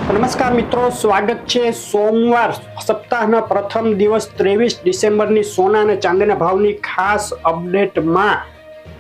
નમસ્કાર મિત્રો, સ્વાગત છે સોમવાર સપ્તાહના પ્રથમ દિવસ 23 ડિસેમ્બરની સોના અને ચાંદીના ભાવની ખાસ અપડેટમાં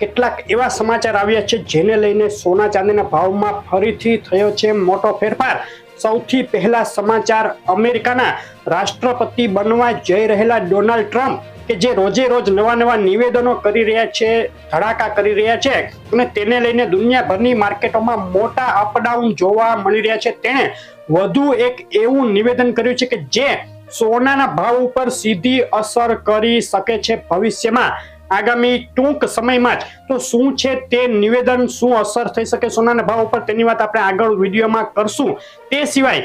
કેટલાક એવા સમાચાર આવ્યા છે જેને લઈને સોના ચાંદીના ભાવમાં ફરીથી થયો છે મોટો ફેરફાર। સૌથી પહેલા સમાચાર અમેરિકાના રાષ્ટ્રપતિ બનવા જઈ રહેલા ડોનાલ્ડ ટ્રમ્પ કે જે રોજે રોજ નવા નિવેદનો કરી રહ્યા છે, ધડાકા કરી રહ્યા છે અને તેને લઈને દુનિયાભરની માર્કેટોમાં મોટા અપડાઉન જોવા મળી રહ્યા છે। તેણે વધુ એક એવું નિવેદન કર્યું છે કે જે સોનાના ભાવ ઉપર સીધી અસર કરી શકે છે ભવિષ્યમાં, આગામી ટૂંક સમયમાં જ। તો શું છે તે નિવેદન, શું અસર થઈ શકે સોનાના ભાવ ઉપર, તેની વાત આપણે આગળ વિડીયોમાં કરશું। તે સિવાય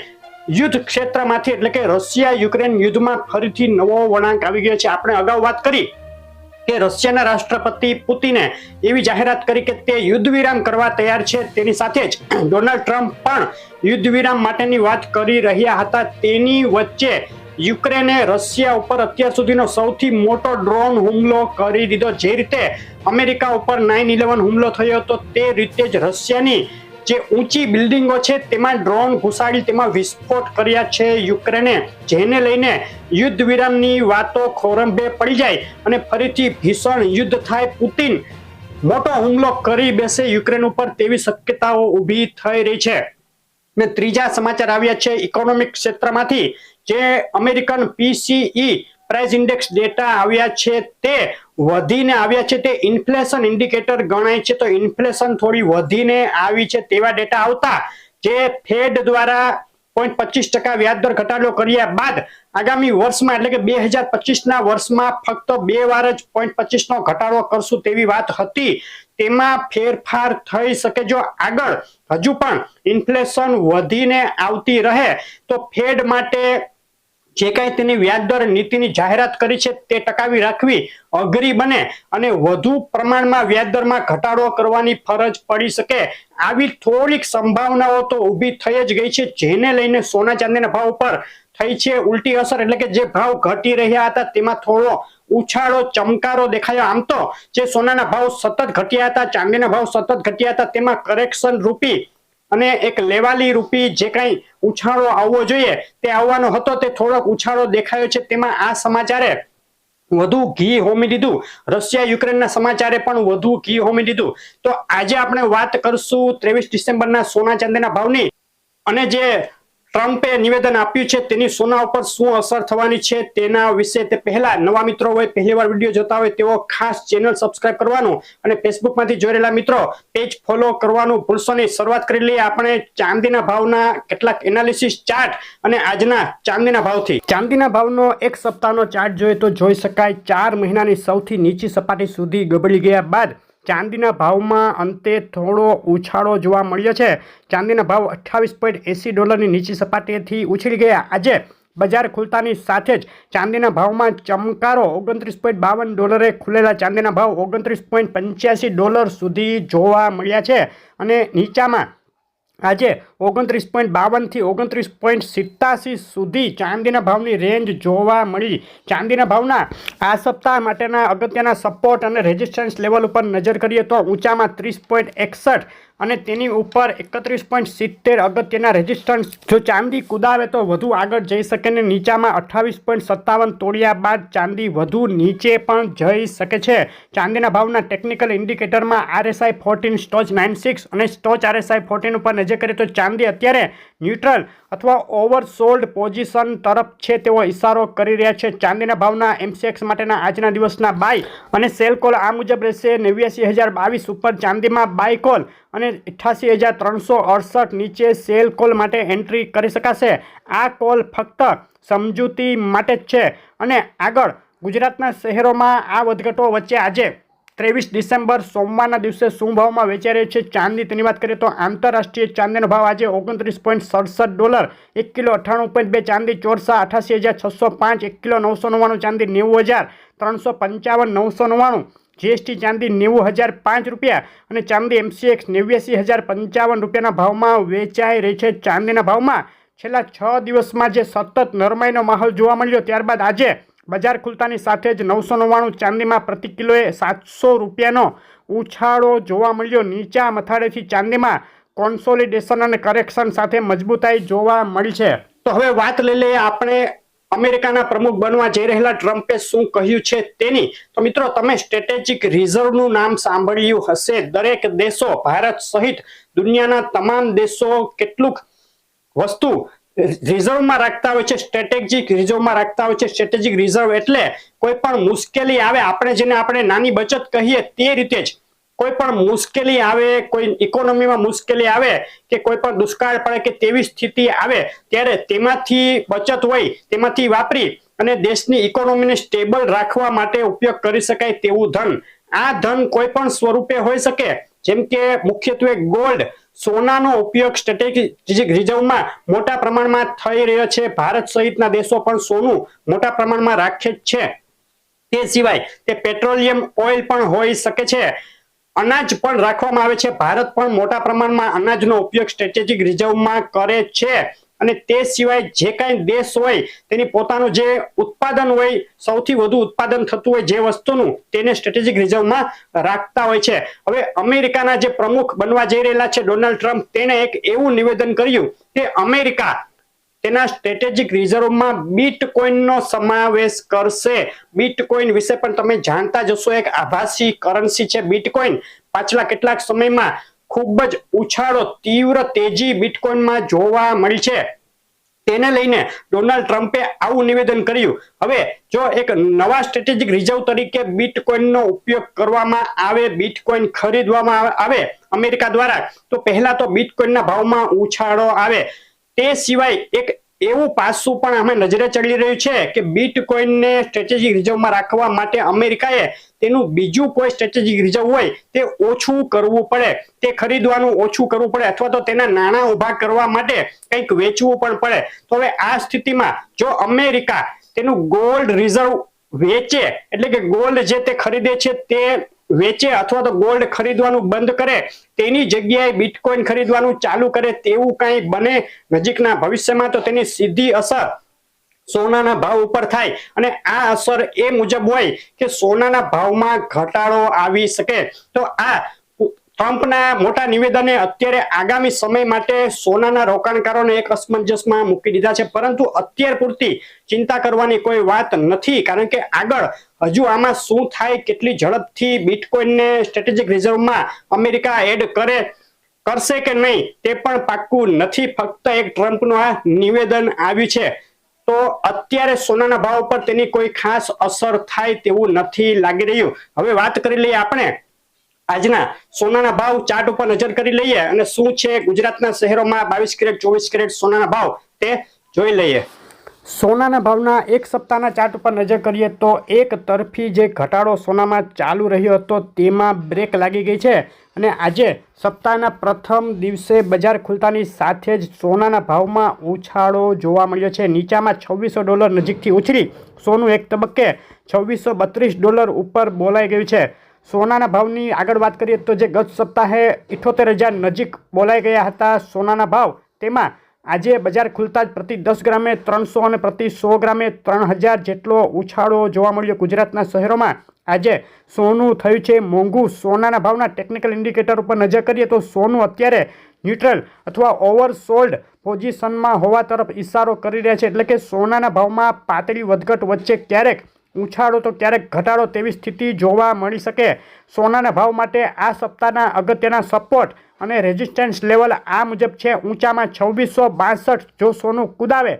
યુદ્ધ ક્ષેત્રમાંથી એટલે કે રશિયા યુક્રેન યુદ્ધમાં ફરીથી નવો વળાંક આવી ગયો છે। આપણે અગાઉ વાત કરી કે રશિયાના રાષ્ટ્રપતિ પુતિને એવી જાહેરાત કરી કે તે યુદ્ધ વિરામ કરવા તૈયાર છે। તેની સાથે જ ડોનાલ્ડ ટ્રમ્પ પણ યુદ્ધ વિરામ માટેની વાત કરી રહ્યા હતા। તેની વચ્ચે યુક્રેને રશિયા ઉપર અત્યાર સુધીનો સૌથી મોટો ડ્રોન હુમલો કરી દીધો। જે રીતે અમેરિકા ઉપર 9/11 હુમલો થયો હતો તે રીતે જ રશિયાની જે ઊંચી બિલ્ડિંગો છે તેમાં ડ્રોન ઘુસાડી તેમાં વિસ્ફોટ કર્યા છે યુક્રેને, જેને લઈને યુદ્ધ વિરામની વાતો ખોરંભે પડી જાય અને ફરીથી ભીષણ યુદ્ધ થાય, પુતિન મોટો હુમલો કરી બેસે યુક્રેન ઉપર તેવી શક્યતાઓ ઊભી થઈ રહી છે। ને ત્રીજા સમાચાર આવ્યા છે ઇકોનોમિક ક્ષેત્રમાંથી, જે અમેરિકન પીસીઈ પ્રાઇસ ઇન્ડેક્સ ડેટા આવ્યા છે તે વધીને આવ્યા છે। તે ઇન્ફ્લેશન ઇન્ડિકેટર ગણાય છે, તો ઇન્ફ્લેશન થોડી વધીને આવી છે તેવા ડેટા આવતા જે ફેડ દ્વારા 0.25% વ્યાજદર ઘટાડો કર્યા બાદ આગામી વર્ષમાં એટલે કે 2025ના વર્ષમાં ફક્ત 2 વાર જ 0.25નો ઘટાડો કરશું તેવી વાત હતી। તેમાં ફેરફાર થઈ શકે જો આગળ હજુ પણ ઇન્ફ્લેશન વધીને આવતી રહે તો ફેડ માટે જે કાંઈ તેની વ્યાજદર નીતિની જાહેરાત કરી છે તે ટકાવી રાખવી અઘરી બને અને વધુ પ્રમાણમાં વ્યાજદરમાં ઘટાડો કરવાની ફરજ પડી શકે। આવી થોડીક સંભાવનાઓ તો ઊભી થઈ જ ગઈ છે, જેને લઈને સોના ચાંદીના ભાવ પર થઈ છે ઉલટી અસર, એટલે કે જે ભાવ ઘટી રહ્યા હતા તેમાં થોડો ઉછાળો, ચમકારો દેખાયો। આમ તો જે સોનાના ભાવ સતત ઘટ્યા હતા, ચાંદીના ભાવ સતત ઘટ્યા હતા, તેમાં કરેક્શન રૂપી અને એક લેવાલી રૂપી જે કઈ ઉછાળો આવવો જોઈએ તે આવવાનો હતો, તે થોડોક ઉછાળો દેખાયો છે। તેમાં આ સમાચારે વધુ ઘી હોમી દીધું, રશિયા યુક્રેનના સમાચારે પણ વધુ ઘી હોમી દીધું। તો આજે આપણે વાત કરશું 23 ડિસેમ્બરના સોના ચાંદીના ભાવની અને જે ટ્રમ્પે નિવેદન આપ્યું છે તેની સોના ઉપર શું અસર થવાની છે તેના વિશે। તે પહેલા નવા મિત્રો હોય, પહેલીવાર વિડીયો જોતા હોય તેઓ ખાસ ચેનલ સબસ્ક્રાઇબ કરવાનું અને ફેસબુકમાંથી જોઈ રહેલા મિત્રો પેજ ફોલો કરવાનું ભૂલશો નહીં। શરૂઆત કરી લઈએ આપણે ચાંદીના ભાવના કેટલાક એનાલિસિસ ચાર્ટ અને આજના ચાંદીના ભાવથી। ચાંદીના ભાવનો એક સપ્તાહનો ચાર્ટ જોઈએ તો જોઈ શકાય 4 મહિનાની સૌથી નીચી સપાટી સુધી ગબડી ગયા બાદ ચાંદીના ભાવમાં અંતે થોડો ઉછાળો જોવા મળ્યો છે। ચાંદીના ભાવ $28.80ની નીચી સપાટીથી ઉછળી ગયા। આજે બજાર ખુલતાની સાથે જ ચાંદીના ભાવમાં ચમકારો $29.52 ખુલેલા ચાંદીના ભાવ $29.85 સુધી જોવા મળ્યા છે અને નીચામાં આજે 29.52 થી 29.87 સુધી ચાંદીના ભાવની રેન્જ જોવા મળી। ચાંદીના ભાવના આ સપ્તાહ માટેના અગત્યના સપોર્ટ અને રેઝિસ્ટન્સ લેવલ ઉપર નજર કરીએ તો ઊંચામાં 30.61 અને તેની ઉપર 31.70 અગત્યના રેઝિસ્ટન્સ। જો ચાંદી કુદાવે તો વધુ આગળ જઈ શકે ને નીચામાં 28.57 તોડ્યા બાદ ચાંદી વધુ નીચે પણ જઈ શકે છે। ચાંદીના ભાવના ટેકનિકલ ઇન્ડિકેટરમાં RSI 14, સ્ટોચ 96 અને સ્ટોચ RSI 14 ઉપર નજર કરીએ તો ચાંદી અત્યારે ન્યુટ્રલ અથવા ઓવરસોલ્ડ પોઝિશન તરફ છે તેવો ઇશારો કરી રહ્યા છે। ચાંદીના ભાવના MCX માટેના આજના દિવસના બાય અને સેલ કોલ આ મુજબ રહેશે। 89,022 ઉપર ચાંદીમાં બાય કોલ અને 88,368 નીચે સેલ કોલ માટે એન્ટ્રી કરી શકાશે। આ કોલ ફક્ત સમજૂતી માટે જ છે અને આગળ ગુજરાતના શહેરોમાં આ વધઘટો વચ્ચે આજે 23 ડિસેમ્બર સોમવારના દિવસે શું ભાવમાં વેચાઈ રહ્યું છે ચાંદી તેની વાત કરીએ તો આંતરરાષ્ટ્રીય ચાંદીનો ભાવ આજે $29.67, 1 કિલો 98.2 ચાંદી ચોરસા 88,605, 1 કિલો 999 ચાંદી 90,355, 999 જીએસટી ચાંદી 90,005 રૂપિયા અને ચાંદી MCX 89,055 રૂપિયાના ભાવમાં વેચાઈ રહી છે। ચાંદીના ભાવમાં છેલ્લા 6 દિવસમાં જે સતત નરમાઈનો માહોલ જોવા મળ્યો ત્યારબાદ આજે બજાર ખુલતાની સાથે જ 999 ચાંદીમાં પ્રતિ કિલોએ 700 રૂપિયાનો ઉછાળો જોવા મળ્યો। નીચા મથાળેથી ચાંદીમાં કોન્સોલિડેશન અને કરેક્શન સાથે મજબૂતાઈ જોવા મળી છે. તો હવે વાત લઈ લઈએ આપણે અમેરિકાના પ્રમુખ બનવા જઈ રહેલા ટ્રમ્પે શું કહ્યું છે તેની. તો મિત્રો, તમે સ્ટ્રેટેજિક રિઝર્વનું નામ સાંભળ્યું હશે. દરેક દેશો, ભારત સહિત દુનિયાના તમામ દેશો કેટલુંક વસ્તુ રિઝર્વમાં રાખતા હોય છે, સ્ટ્રેટેજિક રિઝર્વમાં રાખતા હોય છે. સ્ટ્રેટેજિક રિઝર્વ એટલે કોઈ પણ મુશ્કેલી આવે, જેને આપણે નાની બચત કહીએ તે રીતે જ કોઈ પણ મુશ્કેલી આવે, કોઈ ઇકોનોમીમાં મુશ્કેલી આવે કે કોઈ પણ દુષ્કાળ પડે કે તેવી સ્થિતિ આવે ત્યારે તેમાંથી બચત હોય તેમાંથી વાપરી અને દેશની ઇકોનોમીને સ્ટેબલ રાખવા માટે ઉપયોગ કરી શકાય તેવું ધન. આ ધન કોઈ પણ સ્વરૂપે હોઈ શકે, જેમ કે મુખ્યત્વે ગોલ્ડ, સોનાનો ઉપયોગ સ્ટ્રેટેજિક રિઝર્વમાં મોટા પ્રમાણમાં થઈ રહ્યો છે. ભારત સહિતના દેશો પણ સોનું મોટા પ્રમાણમાં રાખે જ છે. તે સિવાય તે પેટ્રોલિયમ ઓઇલ પણ હોઈ શકે છે. અનાજ પણ રાખવામાં આવે છે. ભારત પણ મોટા પ્રમાણમાં અનાજનો ઉપયોગ સ્ટ્રેટેજિક રિઝર્વમાં કરે છે. અને તે સિવાય જે કાંઈ દેશ હોય તેની પોતાનું જે ઉત્પાદન હોય, સૌથી વધુ ઉત્પાદન થતું હોય જે વસ્તુનું, તેને સ્ટ્રેટેજિક રિઝર્વમાં રાખતા હોય છે. હવે અમેરિકાના જે પ્રમુખ બનવા જઈ રહેલા છે ડોનાલ્ડ ટ્રમ્પ, તેણે એક એવું નિવેદન કર્યું કે અમેરિકા તેના સ્ટ્રેટેજિક રિઝર્વમાં બીટકોઇનનો સમાવેશ કરશે. બીટકોઇન વિશે પણ તમે જાણતા જશો. એક આભાસી કરન્સી છે બીટકોઇન. પાછલા કેટલાક સમયમાં ખૂબ જ ઉછાળો, તીવ્ર તેજી બીટકોઇનમાં જોવા મળી છે. તેને લઈને ડોનાલ્ડ ટ્રમ્પે આવું નિવેદન કર્યું. હવે જો એક નવા સ્ટ્રેટેજિક રિઝર્વ તરીકે બીટકોઇનનો ઉપયોગ કરવામાં આવે, બીટકોઇન ખરીદવામાં આવે અમેરિકા દ્વારા, તો પહેલા તો બીટકોઇનના ભાવમાં ઉછાળો આવે. તે સિવાય એક એવું પાસું પણ અમે નજરે ચડી રહ્યું છે કે બીટકોઇનને સ્ટ્રેટેજિક રિઝર્વમાં રાખવા માટે અમેરિકાએ તેનું બીજું કોઈ સ્ટ્રેટેજિક રિઝર્વ હોય તે ઓછું કરવું પડે, તે ખરીદવાનું ઓછું કરવું પડે, અથવા તો તેના નાણાં ઉભા કરવા માટે કંઈક વેચવું પણ પડે. તો હવે આ સ્થિતિમાં જો અમેરિકા તેનું ગોલ્ડ રિઝર્વ વેચે, એટલે કે ગોલ્ડ જે તે ખરીદે છે તે વેચે અથવા તો ગોલ્ડ ખરીદવાનું બંધ કરે, તેની જગ્યાએ બીટકોઇન ખરીદવાનું ચાલુ કરે, તેવું કંઈ બને નજીકના ભવિષ્યમાં, તો તેની સીધી અસર સોનાના ભાવ ઉપર થાય. અને આ અસર એ મુજબ હોય કે સોનાના ભાવમાં ઘટાડો આવી શકે. તો આ ટ્રમ્પના મોટા નિવેદને અત્યારે આગામી સમય માટે સોનાના રોકાણકારોને એક અસમંજસમાં મૂકી દીધા છે. પરંતુ અત્યાર પૂરતી ચિંતા કરવાની કોઈ વાત નથી, કારણ કે આગળ હજુ આમાં શું થાય, કેટલી ઝડપથી બીટકોઇનને સ્ટ્રેટેજિક રિઝર્વમાં અમેરિકા એડ કરશે કે નહીં તે પણ પાક્કું નથી. ફક્ત એક ટ્રમ્પનું આ નિવેદન આવ્યું છે, તો અત્યારે સોનાના ભાવ પર તેની કોઈ ખાસ અસર થાય તેવું નથી લાગી રહ્યું. હવે વાત કરી લઈએ આપણે આજના સોનાના ભાવ ચાર્ટ ઉપર નજર કરી લઈએ અને શું છે ગુજરાતના શહેરોમાં 22 કેરેટ 24 કેરેટ સોનાના ભાવ તે જોઈ લઈએ. સોનાના ભાવના એક સપ્તાહના ચાર્ટ ઉપર નજર કરીએ તો એક તરફી જે ઘટાડો સોનામાં ચાલુ રહ્યો હતો તેમાં બ્રેક લાગી ગઈ છે અને આજે સપ્તાહના પ્રથમ દિવસે બજાર ખુલતાની સાથે જ સોનાના ભાવમાં ઉછાળો જોવા મળ્યો છે. નીચામાં $2600 નજીકથી ઉછળી સોનું એક તબક્કે $2632 ઉપર બોલાઈ ગયું છે. સોનાના ભાવની આગળ વાત કરીએ તો જે ગત સપ્તાહે 78,000 નજીક બોલાઈ ગયા હતા સોનાના ભાવ, તેમાં આજે બજાર ખુલતા જ પ્રતિ 10 ગ્રામે 300 અને પ્રતિ 100 ગ્રામે 3000 જેટલો ઉછાળો જોવા મળ્યો. ગુજરાતના શહેરોમાં આજે સોનું થયું છે મોંઘું. સોનાના ભાવના ટેકનિકલ ઇન્ડિકેટર ઉપર નજર કરીએ તો સોનું અત્યારે ન્યુટ્રલ અથવા ઓવરસોલ્ડ પોઝિશનમાં હોવા તરફ ઇશારો કરી રહ્યા છે. એટલે કે સોનાના ભાવમાં પાતળી વધઘટ વચ્ચે ક્યારેક ઉછાળો તો ક્યારેક ઘટાડો તેવી સ્થિતિ જોવા મળી શકે. સોનાના ભાવ માટે આ સપ્તાહના અગત્યના સપોર્ટ અને રેઝિસ્ટન્સ લેવલ આ મુજબ છે. ઊંચામાં 2662 જો સોનું કૂદાવે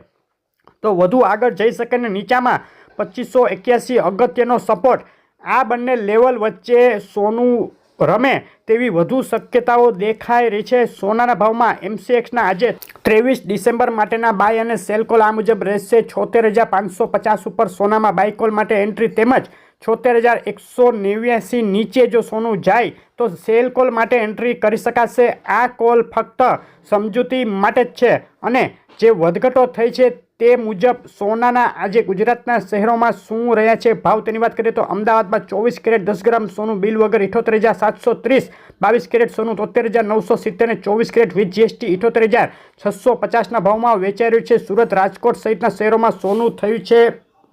તો વધુ આગળ જઈ શકે ને નીચામાં 2581 અગત્યનો સપોર્ટ. આ બંને લેવલ વચ્ચે સોનું રમે તેવી વધુ શક્યતાઓ દેખાઈ રહી છે. સોનાના ભાવમાં MCXના આજે 23 ડિસેમ્બર માટેના બાય અને સેલ કોલ આ મુજબ રહેશે. 76,550 ઉપર સોનામાં બાય કોલ માટે એન્ટ્રી, તેમજ 76,189 નીચે જો સોનું જાય તો સેલ કોલ માટે એન્ટ્રી કરી શકાશે. આ કોલ ફક્ત સમજૂતી માટે જ છે અને જે વધઘટો થઈ છે તે મુજબ સોનાના આજે ગુજરાતના શહેરોમાં શું રહ્યા છે ભાવ તેની વાત કરીએ તો અમદાવાદમાં 24 કેરેટ 10 ગ્રામ સોનું બિલ વગર 78,730, 22 કેરેટ સોનું 73,970 અને 24 કેરેટ વિથ GST 78,650ના ભાવમાં વેચાઈ રહ્યું છે. સુરત, રાજકોટ સહિતના શહેરોમાં સોનું થયું છે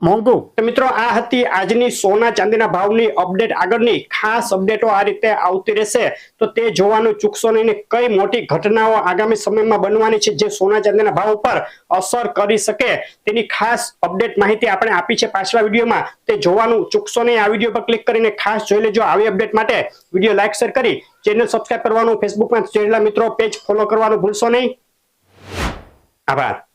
મોંઘું. તો મિત્રો આ હતી આજની સોના ચાંદીના ભાવની અપડેટ. આગળની ખાસ અપડેટો આ રીતે આવતી રહેશે તો તે જોવાનું ચૂકશો નહીં. કઈ મોટી ઘટનાઓ આગામી સમયમાં બનવાની છે જે સોના ચાંદીના ભાવ પર અસર કરી શકે તેની ખાસ અપડેટ માહિતી આપણે આપી છે પાછલા વિડીયોમાં. તે જોવાનું ચૂકશો નહીં. આ વિડીયો પર ક્લિક કરીને ખાસ જોઈ લેજો. આવી અપડેટ માટે વિડીયો લાઈક શેર કરી ચેનલ સબસ્ક્રાઇબ કરવાનું, ફેસબુકમાં જોયેલા મિત્રો પેજ ફોલો કરવાનું ભૂલશો નહીં. આભાર.